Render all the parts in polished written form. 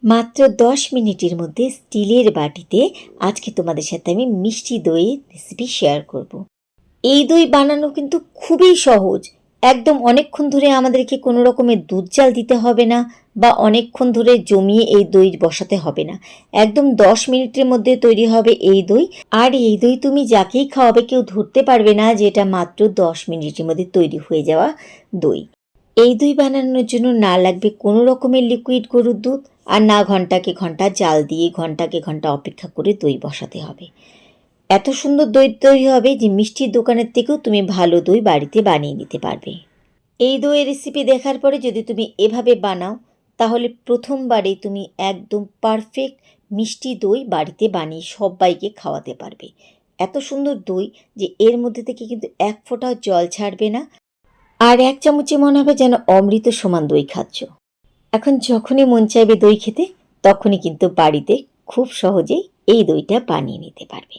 মাত্র 10 মিনিটের মধ্যে স্টিলের বাটিতে আজকে তোমাদের সাথে আমি মিষ্টি দইয়ের রেসিপি শেয়ার করব। এই দই বানানো কিন্তু খুবই সহজ। একদম অনেকক্ষণ ধরে আমাদেরকে কোনো রকমের দুধ জাল দিতে হবে না বা অনেকক্ষণ ধরে জমিয়ে এই দই বসাতে হবে না। একদম 10 মিনিটের মধ্যে তৈরি হবে এই দই। আর এই দই তুমি যাকেই খাওয়াবে কেউ ধরতে পারবে না যে এটা মাত্র 10 মিনিটের মধ্যে তৈরি হয়ে যাওয়া দই। এই দই বানানোর জন্য না লাগবে কোনো রকমের লিকুইড গরুর দুধ, আর না ঘন্টাকে ঘন্টা জাল দিয়ে ঘন্টাকে ঘন্টা অপেক্ষা করে দই বসাতে হবে। এত সুন্দর দই তৈরি হবে যে মিষ্টির দোকানের থেকেও তুমি ভালো দই বাড়িতে বানিয়ে নিতে পারবে। এই দইয়ের রেসিপি দেখার পরে যদি তুমি এভাবে বানাও তাহলে প্রথমবারেই তুমি একদম পারফেক্ট মিষ্টি দই বাড়িতে বানিয়ে সবাইকে খাওয়াতে পারবে। এত সুন্দর দই যে এর মধ্যে থেকে কিন্তু এক ফোঁটাও জল ছাড়বে না, আর এক চামচে মনে হবে যেন অমৃত সমান দই খাচ্ছ। এখন যখনই মন চাইবে দই খেতে তখনই কিন্তু বাড়িতে খুব সহজেই এই দইটা বানিয়ে নিতে পারবে।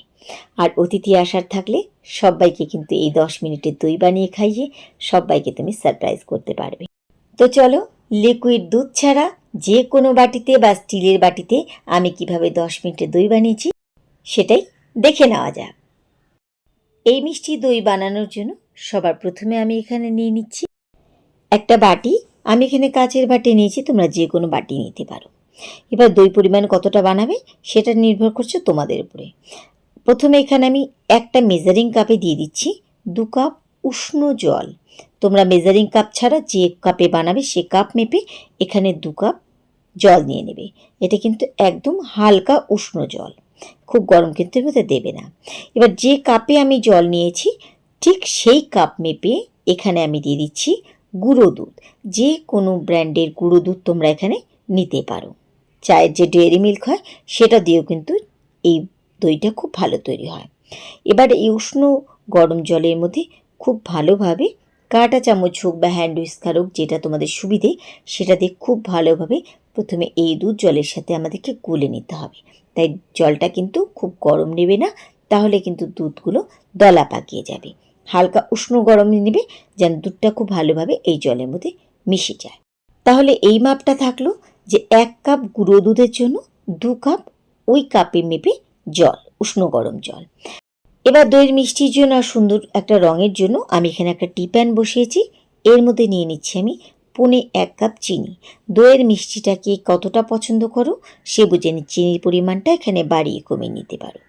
আর অতিথি আসার থাকলে সবাইকে কিন্তু এই 10 মিনিটের দই বানিয়ে খাইয়ে সবাইকে তুমি সারপ্রাইজ করতে পারবে। তো চলো, লিকুইড দুধ ছাড়া যে কোনো বাটিতে বা স্টিলের বাটিতে আমি কিভাবে 10 মিনিটের দই বানিয়েছি সেটাই দেখে নেওয়া যাক। এই মিষ্টি দই বানানোর জন্য সবার প্রথমে আমি এখানে নিয়ে নিচ্ছি একটা বাটি। আমি এখানে কাচের বাটি নিয়েছি, তোমরা যে কোনো বাটি নিতে পারো। এবার দই পরিমাণ কতটা বানাবে সেটা নির্ভর করছে তোমাদের উপরে। প্রথমে এখানে আমি একটা মেজারিং কাপে দিয়ে দিচ্ছি 2 কাপ উষ্ণ জল। তোমরা মেজারিং কাপ ছাড়া যে কাপে বানাবে সে কাপ মেপে এখানে 2 কাপ জল নিয়ে নেবে। এটা কিন্তু একদম হালকা উষ্ণ জল, খুব গরম কিন্তু এর মধ্যে দেবে না। এবার যে কাপে আমি জল নিয়েছি ঠিক সেই কাপ মেপে এখানে আমি দিয়ে দিচ্ছি গুঁড়ো দুধ। যে কোনো ব্র্যান্ডের গুঁড়ো দুধ তোমরা এখানে নিতে পারো। চায়ের যে ডেয়ারি মিল্ক হয় সেটা দিয়েও কিন্তু এই দইটা খুব ভালো তৈরি হয়। এবার এই উষ্ণ গরম জলের মধ্যে খুব ভালোভাবে কাঁটা চামচ হোক বা হ্যান্ড হুইস্কার হোক, যেটা তোমাদের সুবিধে সেটা দিয়ে খুব ভালোভাবে প্রথমে এই দুধ জলের সাথে আমাদেরকে গুলে নিতে হবে। তাই জলটা কিন্তু খুব গরম নেবে না, তাহলে কিন্তু দুধগুলো দলা পাকিয়ে যাবে। হালকা উষ্ণ গরম নেবে যেন দুধটা খুব ভালোভাবে এই জলের মধ্যে মিশে যায়। তাহলে এই মাপটা থাকলো যে 1 কাপ গুঁড়ো দুধের জন্য 2 কাপ ওই কাপে মেপে জল, উষ্ণ গরম জল। এবার দইয়ের মিষ্টির জন্য আর সুন্দর একটা রঙের জন্য আমি এখানে একটা টি প্যান বসিয়েছি। এর মধ্যে নিয়ে নিচ্ছি আমি 1.25 কাপ চিনি। দইয়ের মিষ্টিটাকে কতটা পছন্দ করো সে বুঝে চিনির পরিমাণটা এখানে বাড়িয়ে কমিয়ে নিতে পারো।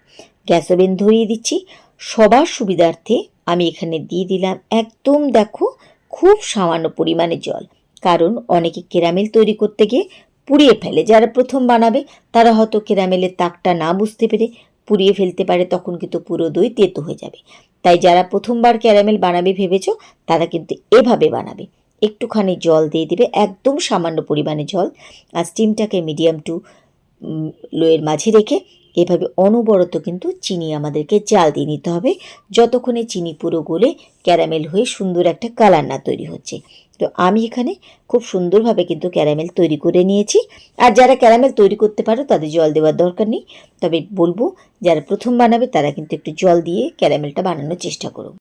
গ্যাস ওভেন ধরিয়ে দিচ্ছি। সবার সুবিধার্থে আমি এখানে দিয়ে দিলাম একদম দেখো খুব সামান্য পরিমাণে জল, কারণ অনেকে ক্যারামেল তৈরি করতে গিয়ে পুড়িয়ে ফেলে। যারা প্রথম বানাবে তারা হয়তো ক্যারামেলের তাকটা না বুঝতে পেরে পুড়িয়ে ফেলতে পারে, তখন কিন্তু পুরো দই তেতো হয়ে যাবে। তাই যারা প্রথমবার ক্যারামেল বানাবে ভেবেছো তারা কিন্তু এভাবে বানাবে। একটুখানি জল দিয়ে দিবে, একদম সামান্য পরিমাণে জল। আর স্টিমটাকে মিডিয়াম টু লোয়ের মাঝে রেখে এভাবে অনবরত কিন্তু চিনি আমাদেরকে জাল দিয়ে নিতে হবে, যতক্ষণে চিনি পুরো গলে ক্যারামেল হয়ে সুন্দর একটা কালার না তৈরি হচ্ছে। তো আমি এখানে খুব সুন্দরভাবে কিন্তু ক্যারামেল তৈরি করে নিয়েছি। আর যারা ক্যারামেল তৈরি করতে পারো তাদের জল দেওয়ার দরকার নেই, তবে বলবো যারা প্রথম বানাবে তারা কিন্তু একটু জল দিয়ে ক্যারামেলটা বানানোর চেষ্টা করো।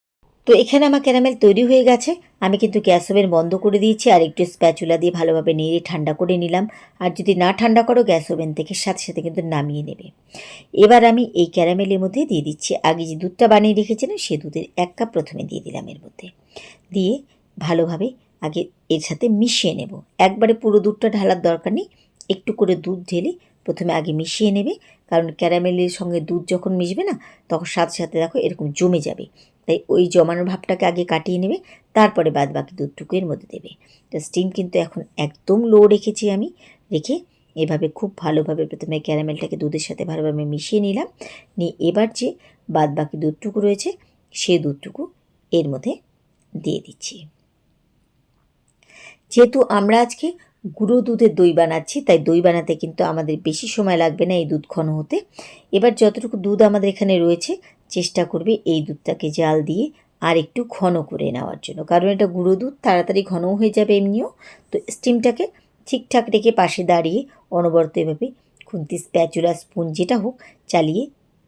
তো এখানে আমার ক্যারামেল তৈরি হয়ে গেছে। আমি কিন্তু গ্যাস ওভেন বন্ধ করে দিয়েছি আর একটু স্প্যাচুলা দিয়ে ভালোভাবে নেড়ে ঠান্ডা করে নিলাম। আর যদি না ঠান্ডা করো গ্যাস ওভেন থেকে সাথে সাথে কিন্তু নামিয়ে নেবে। এবার আমি এই ক্যারামেলের মধ্যে দিয়ে দিচ্ছি আগে যে দুধটা বানিয়ে রেখেছিলাম সে দুধের 1 কাপ প্রথমে দিয়ে দিলাম এর মধ্যে। দিয়ে ভালোভাবে আগে এর সাথে মিশিয়ে নেব। একবারে পুরো দুধটা ঢালার দরকার নেই, একটু করে দুধ ঢেলে প্রথমে আগে মিশিয়ে নেবে, কারণ ক্যারামেলের সঙ্গে দুধ যখন মিশবে না তখন সাথে সাথে দেখো এরকম জমে যাবে। তাই ওই জমানোর ভাবটাকে আগে কাটিয়ে নেবে, তারপরে বাদ বাকি দুধটুকু এর মধ্যে দেবে। তো স্টিম কিন্তু এখন একদম লো রেখেছি আমি, রেখে এভাবে খুব ভালোভাবে প্রথমে ক্যারামেলটাকে দুধের সাথে ভালোভাবে মিশিয়ে নিলাম। নিয়ে এবার যে বাদ বাকি দুধটুকু রয়েছে সে দুধটুকু এর মধ্যে দিয়ে দিচ্ছি। যেহেতু আমরা আজকে গুঁড়ো দুধের দই বানাচ্ছি তাই দই বানাতে কিন্তু আমাদের বেশি সময় লাগবে না এই দুধ ঘন হতে। এবার যতটুকু দুধ আমাদের এখানে রয়েছে চেষ্টা করবে এই দুধটাকে জাল দিয়ে আর একটু ঘন করে নেওয়ার জন্য, কারণ এটা গুঁড়ো দুধ তাড়াতাড়ি ঘনও হয়ে যাবে এমনিও। তো স্টিমটাকে ঠিকঠাক রেখে পাশে দাঁড়িয়ে অনবরত এভাবে খুন্তি, স্প্যাচুলা, স্পুন যেটা হোক চালিয়ে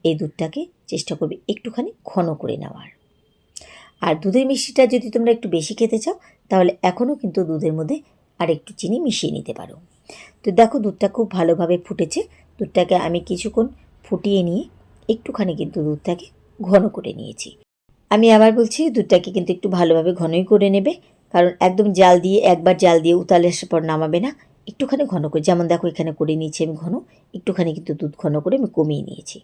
এই দুধটাকে চেষ্টা করবে একটুখানি ঘন করে নেওয়ার। আর দুধের মিষ্টিটা যদি তোমরা একটু বেশি খেতে চাও তাহলে এখনও কিন্তু দুধের মধ্যে আর একটু চিনি মিশিয়ে নিতে পারো। তো দেখো দুধটা খুব ভালোভাবে ফুটেছে। দুধটাকে আমি কিছুক্ষণ ফুটিয়ে নিয়ে একটুখানি কিন্তু দুধটাকে ঘন করে নিয়েছি। আমি আবার বলছি, দুধটাকে কিন্তু একটু ভালোভাবে ঘনই করে নেবে, কারণ একদম জাল দিয়ে একবার জাল দিয়ে উতালে আসার পর নামাবে না, একটুখানি ঘন করে, যেমন দেখো এখানে করে নিয়েছি আমি ঘন, একটুখানি কিন্তু দুধ ঘন করে আমি কমিয়ে নিয়েছি।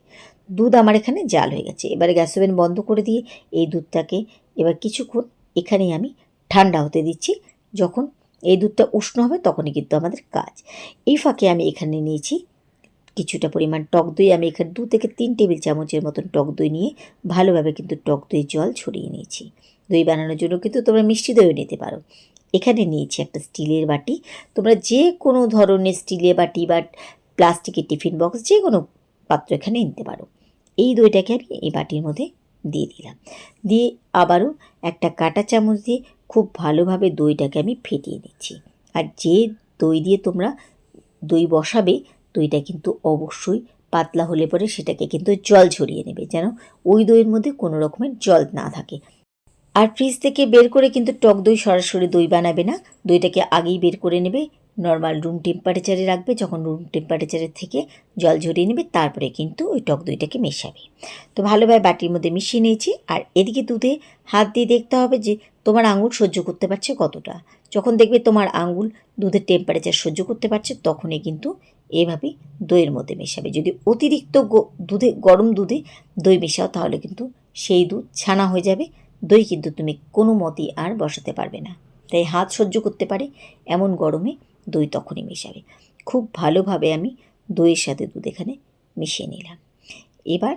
দুধ আমার এখানে জাল হয়ে গেছে। এবারে গ্যাস ওভেন বন্ধ করে দিয়ে এই দুধটাকে এবার কিছুক্ষণ এখানেই আমি ঠান্ডা হতে দিচ্ছি। যখন এই দুধটা উষ্ণ হবে তখনই কিন্তু আমাদের কাজ। এই ফাঁকে আমি এখানে নিয়েছি কিছুটা পরিমাণ টক দই। আমি এখানে 2 থেকে 3 টেবিল চামচের মতন টক দই নিয়ে ভালোভাবে কিন্তু টক দই জল ছড়িয়ে নিয়েছি। দই বানানোর জন্য কিন্তু তোমরা মিষ্টি দইও নিতে পারো। এখানে নিয়েছি একটা স্টিলের বাটি। তোমরা যে কোনো ধরনের স্টিলের বাটি বা প্লাস্টিকের টিফিন বক্স, যে কোনো পাত্র এখানে নিতে পারো। এই দইটাকে আমি এই বাটির মধ্যে দিয়ে দিলাম। দিয়ে আবারও একটা কাঁটা চামচ দিয়ে খুব ভালোভাবে দইটাকে আমি ফেটিয়ে নিচ্ছি। আর যে দই দিয়ে তোমরা দই বসাবে, দইটা কিন্তু অবশ্যই পাতলা হলে পরে সেটাকে কিন্তু জল ঝরিয়ে নেবে, যেন ওই দইয়ের মধ্যে কোনো রকমের জল না থাকে। আর ফ্রিজ থেকে বের করে কিন্তু টক দই সরাসরি দই বানাবে না, দইটাকে আগেই বের করে নেবে, নর্মাল রুম টেম্পারেচারে রাখবে। যখন রুম টেম্পারেচারের থেকে জল ঝরিয়ে নেবে তারপরে কিন্তু ওই টক দইটাকে মেশাবে। তো ভালোভাবে বাটির মধ্যে মিশিয়ে নিয়েছি। আর এদিকে দুধে হাত দিয়ে দেখতে হবে যে তোমার আঙুল সহ্য করতে পারছে কতটা। যখন দেখবে তোমার আঙুল দুধের টেম্পারেচার সহ্য করতে পারছে, তখনই কিন্তু এভাবে দইয়ের মধ্যে মেশাবে। যদি অতিরিক্ত গরম দুধে দই মেশাও তাহলে কিন্তু সেই দুধ ছানা হয়ে যাবে, দই কিন্তু তুমি কোনো মতেই আর বসাতে পারবে না। তাই হাত সহ্য করতে পারে এমন গরমে দই তখনই মেশাবে। খুব ভালোভাবে আমি দইয়ের সাথে দুধ এখানে মিশিয়ে নিলাম। এবার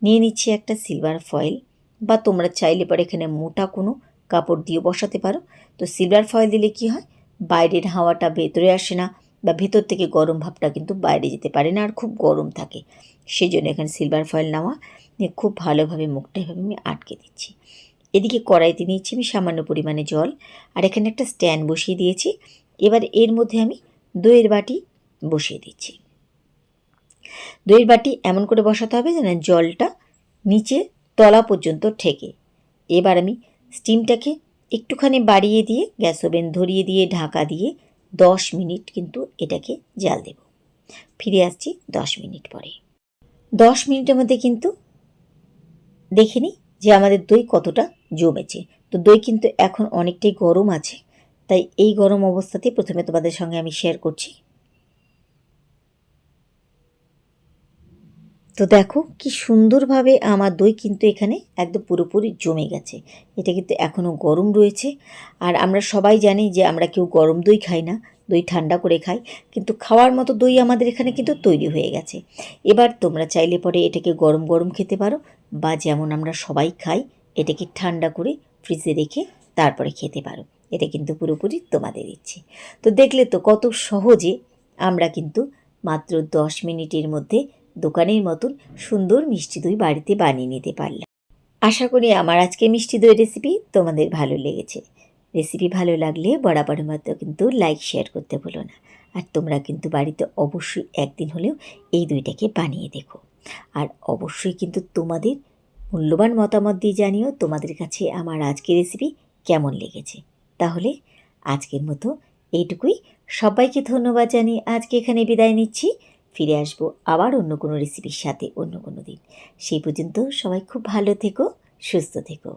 নিয়ে নিচ্ছি একটা সিলভার ফয়েল, বা তোমরা চাইলে পরে এখানে মোটা কোনো কাপড় দিয়ে বসাতে পারো। তো সিলভার ফয়েল দিলে কি হয়, বাইরের হাওয়াটা ভেতরে আসে না, বা ভেতর থেকে গরম ভাবটা কিন্তু বাইরে যেতে পারে না, আর খুব গরম থাকে। সেই জন্য এখানে সিলভার ফয়েল নেওয়া নিয়ে খুব ভালোভাবে মুখটা এভাবে আমি আটকে দিচ্ছি। এদিকে কড়াইতে নিয়েছি আমি সামান্য পরিমাণে জল, আর এখানে একটা স্ট্যান্ড বসিয়ে দিয়েছি। এবার এর মধ্যে আমি দইয়ের বাটি বসিয়ে দিচ্ছি। দইয়ের বাটি এমন করে বসাতে হবে যেন জলটা নিচে তলা পর্যন্ত ঠেকে। এবার আমি স্টিমটাকে একটুখানি বাড়িয়ে দিয়ে গ্যাস ওভেন ধরিয়ে দিয়ে ঢাকা দিয়ে 10 মিনিট কিন্তু এটাকে জাল দেব। ফিরে আসছি 10 মিনিট পরে। 10 মিনিটের মধ্যে কিন্তু দেখে নিই যে আমাদের দই কতটা জমেছে। তো দই কিন্তু এখন অনেকটাই গরম আছে, তাই এই গরম অবস্থাতেই প্রথমে তোমাদের সঙ্গে আমি শেয়ার করছি। তো দেখো কি সুন্দরভাবে আমার দই কিন্তু এখানে একদম পুরোপুরি জমে গেছে। এটা কিন্তু এখনও গরম রয়েছে। আর আমরা সবাই জানি যে আমরা কেউ গরম দই খাই না, দই ঠান্ডা করে খাই, কিন্তু খাওয়ার মতো দই আমাদের এখানে কিন্তু তৈরি হয়ে গেছে। এবার তোমরা চাইলে পরে এটাকে গরম গরম খেতে পারো, বা যেমন আমরা সবাই খাই এটাকে ঠান্ডা করে ফ্রিজে রেখে তারপরে খেতে পারো। এটা কিন্তু পুরোপুরি তোমাদের ইচ্ছে। তো দেখলে তো কত সহজে আমরা কিন্তু মাত্র 10 মিনিটের মধ্যে দোকানের মতন সুন্দর মিষ্টি দই বাড়িতে বানিয়ে নিতে পারলাম। আশা করি আমার আজকে মিষ্টি দই রেসিপি তোমাদের ভালো লেগেছে। রেসিপি ভালো লাগলে বরাবরের মতো কিন্তু লাইক শেয়ার করতে ভুলো না। আর তোমরা কিন্তু বাড়িতে অবশ্যই একদিন হলেও এই দইটাকে বানিয়ে দেখো। আর অবশ্যই কিন্তু তোমাদের মূল্যবান মতামত দিয়ে জানিও তোমাদের কাছে আমার আজকের রেসিপি কেমন লেগেছে। তাহলে আজকের মতো এইটুকুই। সবাইকে ধন্যবাদ জানিয়ে আজকে এখানে বিদায় নিচ্ছি। ফিরে আসবো আবার অন্য কোনো রেসিপির সাথে অন্য কোনো দিন। সেই পর্যন্ত সবাই খুব ভালো থেকো, সুস্থ থেকো।